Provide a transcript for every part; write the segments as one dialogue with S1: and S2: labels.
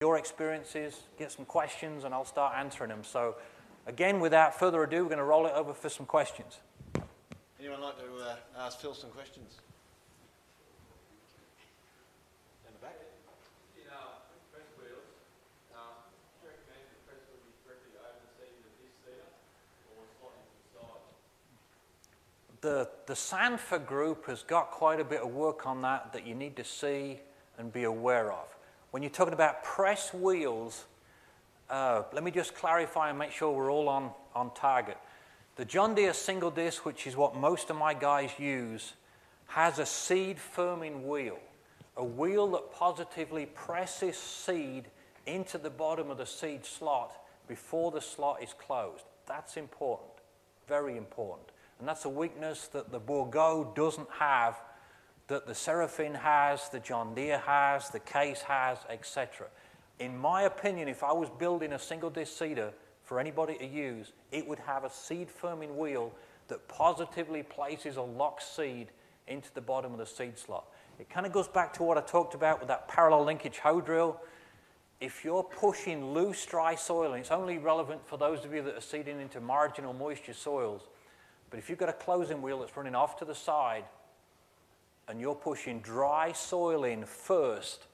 S1: your experiences, get some questions, and I'll start answering them. So, again, without further ado, we're going to roll it over for some questions.
S2: Anyone like to ask Phil some questions? In the back.
S3: Press wheels, do you recommend the press wheel be directly over the seat of this seater or slightly to the side?
S1: The Sanford group has got quite a bit of work on that you need to see and be aware of. When you're talking about press wheels, let me just clarify and make sure we're all on target. The John Deere single disc, which is what most of my guys use, has a seed firming wheel. A wheel that positively presses seed into the bottom of the seed slot before the slot is closed. That's important, very important. And that's a weakness that the Bourgault doesn't have, that the Seraphine has, the John Deere has, the Case has, etc. In my opinion, if I was building a single disc seeder for anybody to use, it would have a seed firming wheel that positively places a locked seed into the bottom of the seed slot. It kind of goes back to what I talked about with that parallel linkage hoe drill. If you're pushing loose, dry soil, and it's only relevant for those of you that are seeding into marginal moisture soils, but if you've got a closing wheel that's running off to the side and you're pushing dry soil in first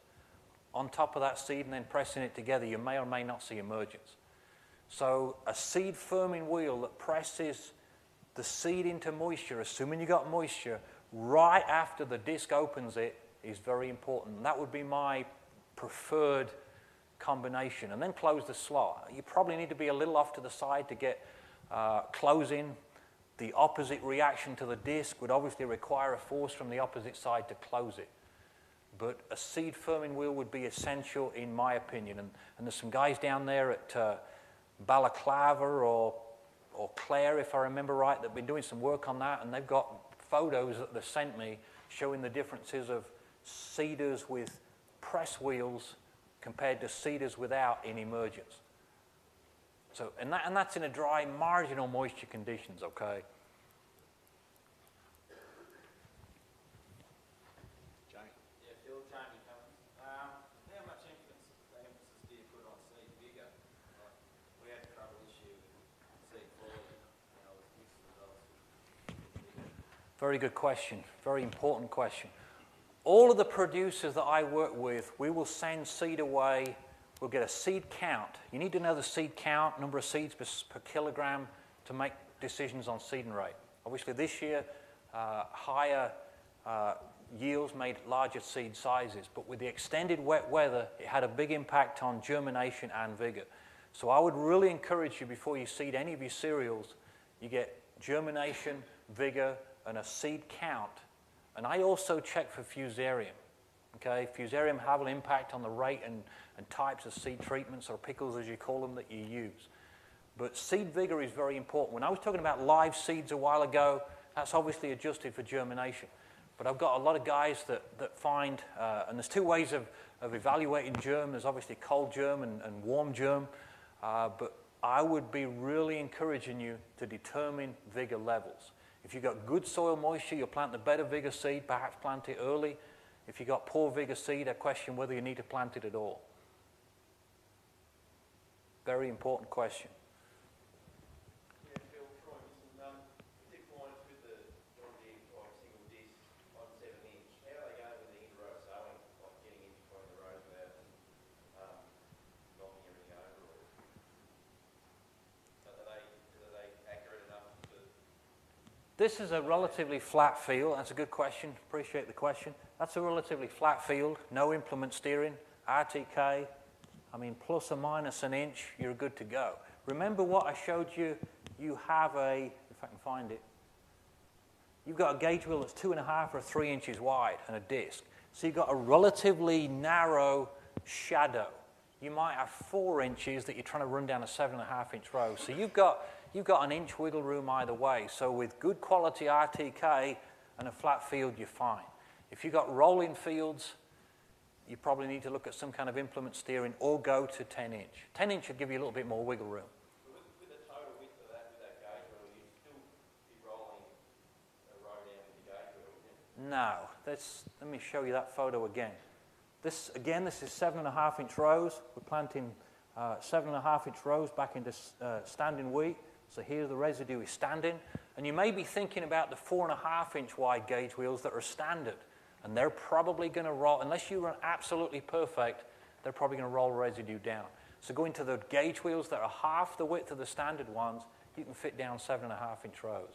S1: on top of that seed and then pressing it together, you may or may not see emergence. So a seed firming wheel that presses the seed into moisture, assuming you got moisture, right after the disc opens it is very important. And that would be my preferred combination. And then close the slot. You probably need to be a little off to the side to get closing. The opposite reaction to the disc would obviously require a force from the opposite side to close it. But a seed firming wheel would be essential in my opinion. And there's some guys down there at Balaclava or Clare, if I remember right, that have been doing some work on that, and they've got photos that they sent me showing the differences of seeders with press wheels compared to seeders without in emergence. So, and that's in a dry, marginal moisture conditions, okay?
S2: Jamie.
S3: Yeah, Phil, Jamie Cummins. How much emphasis do you put on seed vigor? We had trouble this year with seed quality. With mixed results.
S1: Very good question. Very important question. All of the producers that I work with, we will send seed away. We'll get a seed count. You need to know the seed count, number of seeds per kilogram to make decisions on seeding rate. Obviously this year, higher yields made larger seed sizes, but with the extended wet weather, it had a big impact on germination and vigor. So I would really encourage you before you seed any of your cereals, you get germination, vigor, and a seed count. And I also check for fusarium. Okay, fusarium have an impact on the rate and types of seed treatments, or pickles as you call them, that you use. But seed vigor is very important. When I was talking about live seeds a while ago, that's obviously adjusted for germination. But I've got a lot of guys that find, and there's two ways of evaluating germ. There's obviously cold germ and warm germ. But I would be really encouraging you to determine vigor levels. If you've got good soil moisture, you'll plant the better vigor seed, perhaps plant it early. If you've got poor vigor seed, I question whether you need to plant it at all. Very important question.
S3: Yeah, Phil, Troy, listen, the points with the John Deere single disc on 7-inch, how are they going with the inter-row sowing, like getting in between the rows without knocking everything over? Or are they accurate enough to...
S1: This is a relatively flat field. That's a good question. Appreciate the question. That's a relatively flat field, no implement steering, RTK. I mean, plus or minus an inch, you're good to go. Remember what I showed you? You have a, if I can find it, you've got a gauge wheel that's 2.5 or 3 inches wide and a disc. So you've got a relatively narrow shadow. You might have 4 inches that you're trying to run down a 7.5-inch row. So you've got an inch wiggle room either way. So with good quality RTK and a flat field, you're fine. If you've got rolling fields, you probably need to look at some kind of implement steering or go to 10-inch. 10-inch should give you a little bit more wiggle room.
S3: With the total width of that, with that gauge wheel, you'd still be rolling a row down with the gauge wheel, wouldn't you?
S1: No. Let me show you that photo again. This is 7.5-inch rows. We're planting 7.5-inch rows back into standing wheat. So here the residue is standing. And you may be thinking about the 4.5-inch wide gauge wheels that are standard. And they're probably going to roll, unless you run absolutely perfect, they're probably going to roll residue down. So going to the gauge wheels that are half the width of the standard ones, you can fit down 7.5-inch rows.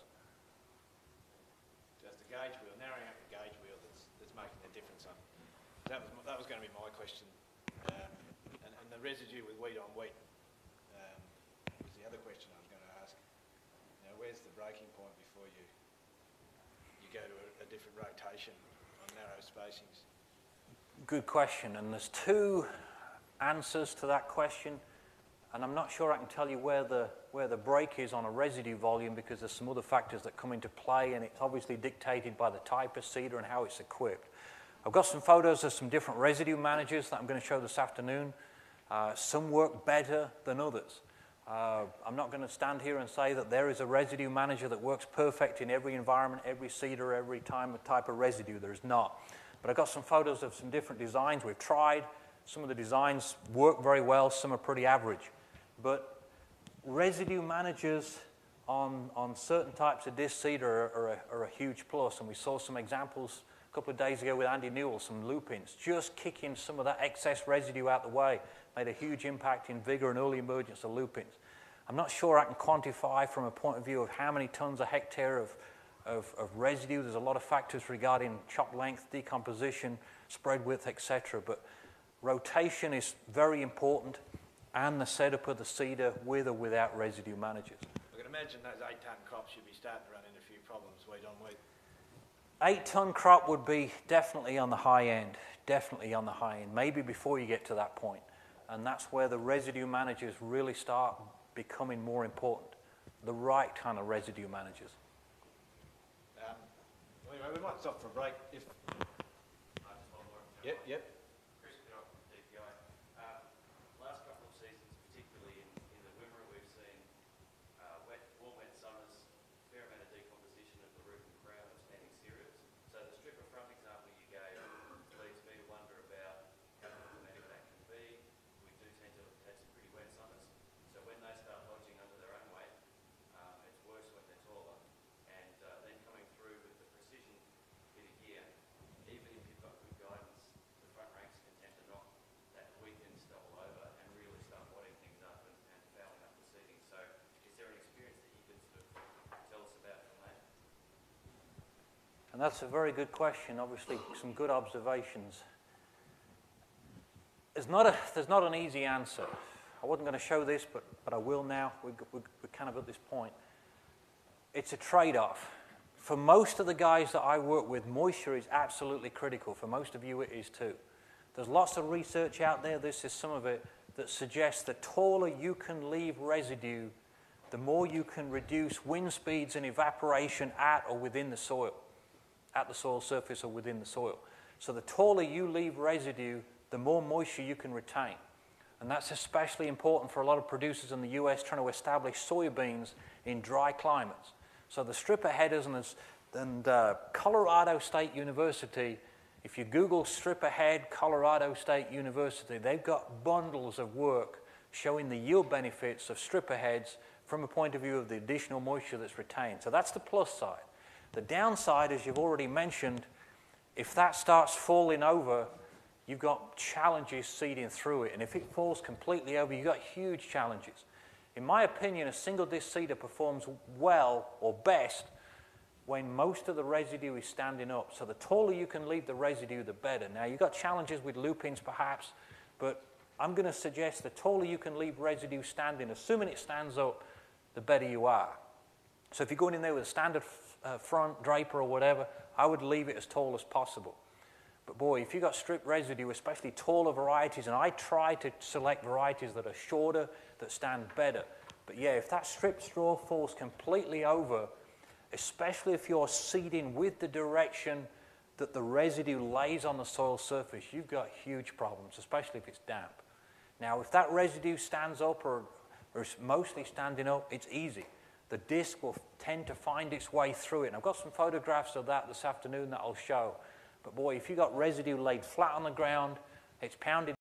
S2: Just the gauge wheel, narrowing up the gauge wheel that's making the difference on. That was going to be my question. And the residue with wheat on wheat was the other question I was going to ask. You know, where's the breaking point before you go to a different rotation on narrow spacings?
S1: Good question, and there's two answers to that question, and I'm not sure I can tell you where the break is on a residue volume because there's some other factors that come into play, and it's obviously dictated by the type of seeder and how it's equipped. I've got some photos of some different residue managers that I'm going to show this afternoon. Some work better than others. I'm not going to stand here and say that there is a residue manager that works perfect in every environment, every seeder, every type of residue. There is not. But I've got some photos of some different designs we've tried. Some of the designs work very well, some are pretty average. But residue managers on certain types of disc seeder are a huge plus, and we saw some examples a couple of days ago with Andy Newell, some lupins, just kicking some of that excess residue out the way, made a huge impact in vigor and early emergence of lupins. I'm not sure I can quantify from a point of view of how many tons a hectare of residue. There's a lot of factors regarding chop length, decomposition, spread width, etc. But rotation is very important, and the setup of the seeder with or without residue managers.
S2: I can imagine those 8-tonne crops should be starting to run into a few problems wheat on wheat.
S1: 8-tonne crop would be definitely on the high end, maybe before you get to that point. And that's where the residue managers really start becoming more important, the right kind of residue managers.
S2: Anyway, we might stop for a break. Yep.
S1: And that's a very good question, obviously some good observations. There's not an easy answer. I wasn't going to show this, but I will now. We're kind of at this point. It's a trade-off. For most of the guys that I work with, moisture is absolutely critical. For most of you, it is too. There's lots of research out there, this is some of it, that suggests the taller you can leave residue, the more you can reduce wind speeds and evaporation at or within the soil. At the soil surface or within the soil. So the taller you leave residue, the more moisture you can retain. And that's especially important for a lot of producers in the US trying to establish soybeans in dry climates. So the stripper headers and Colorado State University, if you Google stripper head Colorado State University, they've got bundles of work showing the yield benefits of stripper heads from a point of view of the additional moisture that's retained. So that's the plus side. The downside, as you've already mentioned, if that starts falling over, you've got challenges seeding through it. And if it falls completely over, you've got huge challenges. In my opinion, a single disc seeder performs well or best when most of the residue is standing up. So the taller you can leave the residue, the better. Now, you've got challenges with lupins perhaps, but I'm going to suggest the taller you can leave residue standing, assuming it stands up, the better you are. So if you're going in there with a standard front draper or whatever, I would leave it as tall as possible. But boy, if you've got strip residue, especially taller varieties, and I try to select varieties that are shorter, that stand better. But yeah, if that strip straw falls completely over, especially if you're seeding with the direction that the residue lays on the soil surface, you've got huge problems, especially if it's damp. Now, if that residue stands up or is mostly standing up, it's easy. The disc will tend to find its way through it. And I've got some photographs of that this afternoon that I'll show. But boy, if you've got residue laid flat on the ground, It's pounded